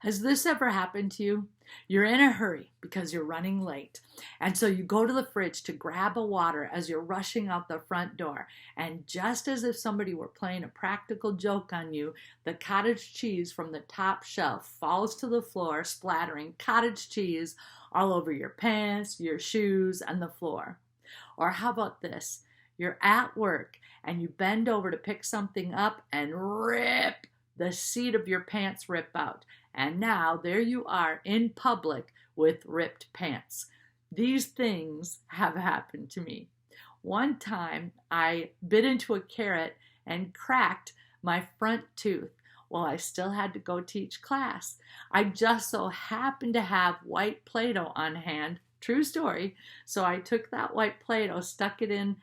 Has this ever happened to you? You're in a hurry because you're running late. And so you go to the fridge to grab a water as you're rushing out the front door. And just as if somebody were playing a practical joke on you, the cottage cheese from the top shelf falls to the floor, splattering cottage cheese all over your pants, your shoes, and the floor. Or how about this? You're at work and you bend over to pick something up and rip the seat of your pants rip out. And now there you are in public with ripped pants. These things have happened to me. One time I bit into a carrot and cracked my front tooth while I still had to go teach class. I just so happened to have white Play-Doh on hand. True story. So I took that white Play-Doh, stuck it in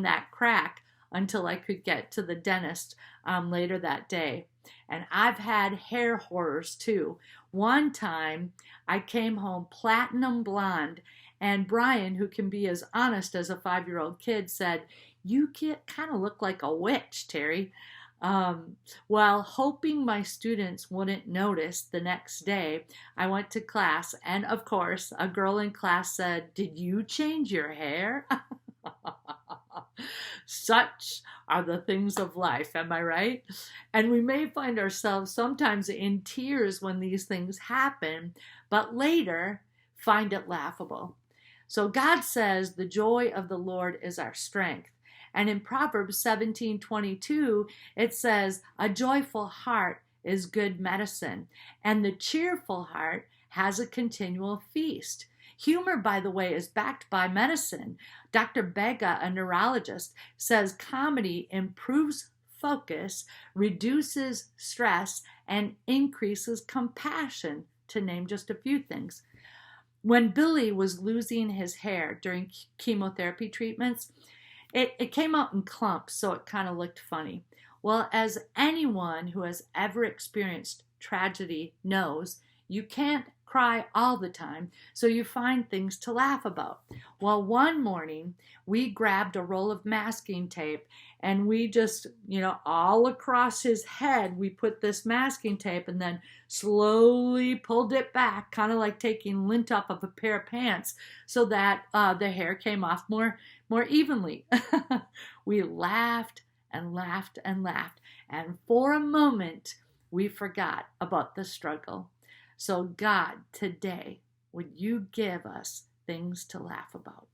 that crack until I could get to the dentist later that day. And I've had hair horrors too. One time I came home platinum blonde, and Brian, who can be as honest as a 5-year-old kid, said, "You kind of look like a witch, Terry." While hoping my students wouldn't notice the next day, I went to class, and of course, a girl in class said, "Did you change your hair?" Such are the things of life, am I right? And we may find ourselves sometimes in tears when these things happen, but later find it laughable. So God says the joy of the Lord is our strength. And in Proverbs 17:22, it says, "A joyful heart is good medicine, and the cheerful heart has a continual feast." Humor, by the way, is backed by medicine. Dr. Bega, a neurologist, says comedy improves focus, reduces stress, and increases compassion, to name just a few things. When Billy was losing his hair during chemotherapy treatments, it came out in clumps, so it kind of looked funny. Well, as anyone who has ever experienced tragedy knows, you can't cry all the time, so you find things to laugh about. Well, one morning we grabbed a roll of masking tape and we just, all across his head, we put this masking tape and then slowly pulled it back, kind of like taking lint off of a pair of pants, so that the hair came off more evenly. We laughed and laughed and laughed, and for a moment we forgot about the struggle. So God, today, would you give us things to laugh about?